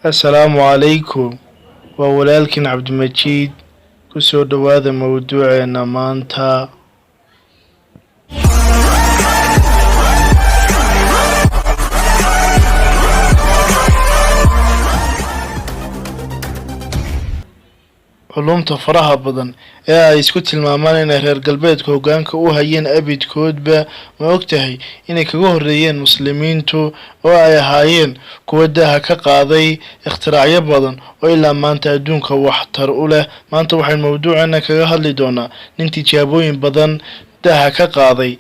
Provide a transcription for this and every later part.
السلام عليكم وولالكن عبد المجيد كسو دواذا موضوعنا مانتا culumta faraha badan ee ay isku tilmaamaan inay reer galbeedka hoggaanka u hayeen abidkoodba ma ogtahay inay kaga horreeyeen muslimiintu oo ay ahaayeen kuwa daaha ka qaaday ikhtiraacyo badan oo ilaa maanta adduunka waxtar u leh. maanta waxaynu mawduucana kaga hadli doonaa nin tijaabooyin badan daaha ka qaaday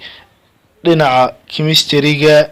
dhinaca kimistariga.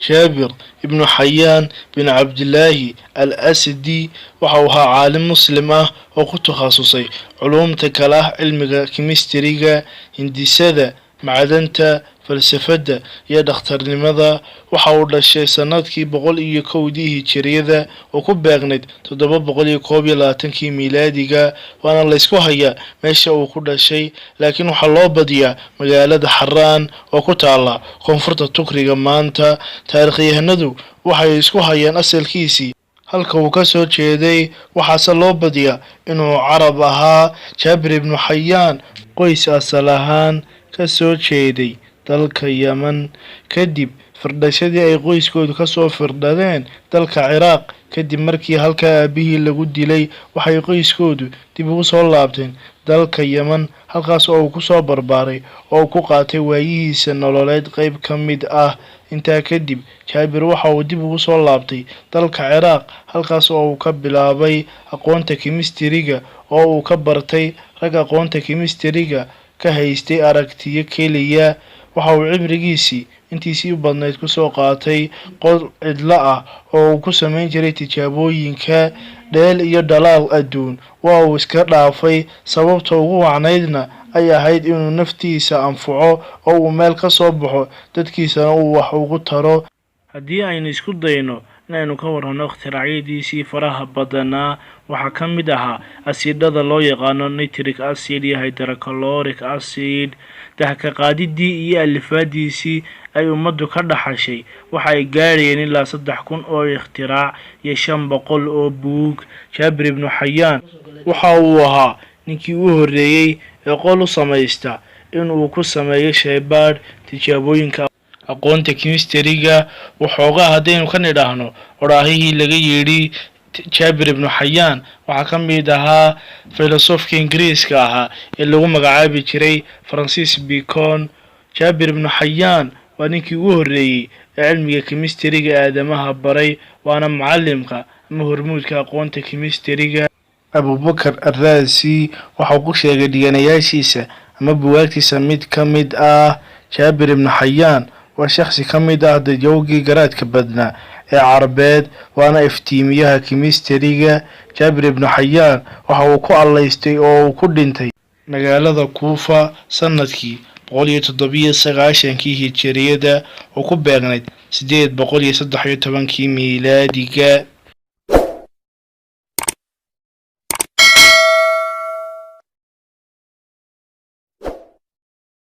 جابر ابن حيان بن عبد الله الأسدي وحوها عالم مسلمة وقت تخصصي علوم تكله علم كيمستريغا هندسة معدنتا فلسفة يا دكتور لماذا وحاول الشيء سنتكي بقول إيه كوديه شريذا وكبرند تدبر بقول إيه كوبي لاتنكي ميلاديجا وأنا الله يسكو هيا ماشى وكل شيء لكن وحلا بديا مجالد حران وكتعلا كونفرت تكري مانتا تاريخي هندو وحي يسكو هيا أصل كيسي halka uu ka soo jeeday waxaase loo badiyaa inuu carab ahaa. jaabir ibnu xayaan qoys asal ahaan ka soo jeeday dalka Yaman kadib firdhashadii ay qoyskoodu ka soo firdhadeen dalka Ciraaq kadib markii halka aabihii lagu dilay waxay qoyskoodu dib ugu soo laabteen dalka Yaman halkaas oo uu ku soo barbaaray oo ku qaatay waayihiisa nololeed qayb ka mid ah. intaa kadib jaabir waxa uu dib ugu soo laabtay dalka Ciraaq halkaas oo uu ka bilaabay aqoonta kimistariga oo uu ka bartay rag aqoonta kimistariga ka haystay aragtiyo keliya. waxa uu cibrigiisii intiisii badnayd ku soo qaatay qol cidla ah oo uu ku sameyn jiray tijaabooyinka dheel iyo dhalaal adduun. waa uu iska dhaafay sababta ugu wacnaydna ay ahayd inuu naftiisa anfaco oo uu meel ka soo baxo dadkiisana uu wax ugu taro. haddii aynu isku dayno inaynu ka warrano ikhtiraaciyadiisii faraha badanaa waxaa ka mid ahaa asiidhada loo yaqaano nitric acid iyo hydrochloric acid. dahka qaadidii iyo alifaadiisii ay ummaddu ka dhaxashay waxa ay gaarayeen ilaa 3,000 oo ikhtirac iyo 500 oo buug. jaabir ibnu xayaan waxa uu ahaa ninkii u horreeyay ee qol u samaysta inuu ku sameeyo shaybaadh tijaabooyinka aqoonta kimistariga. waxoogaa haddaynu ka nidhaahno waraahihii laga yidhi jaabir ibnu xayaan waxaa ka mid ahaa filosofka ingiriiska ahaa ee lagu magacaabi jiray Francis Bacon. jaabir ibnu xayaan waa ninkii ugu horreeyay ee cilmiga kimistariga aadamaha baray waana macallimka ama hormuudka aqoonta kimistariga. abubakar arraasi waxa uu ku sheegay dhiganayaashiisa ama buwaagtiisa mid ka mid ah jaabir ibnu xayaan waa shakhsi ka mid ah dadyoogii garaadka badnaa ee carabeed waana iftiimiyaha kimistariga. jaabir ibnu xayaan waxa uu ku allaystay oo uu ku dhintay magaalada kuufa sanadkii 197 hijriyada oo ku beegnayd 813 miilaadiga.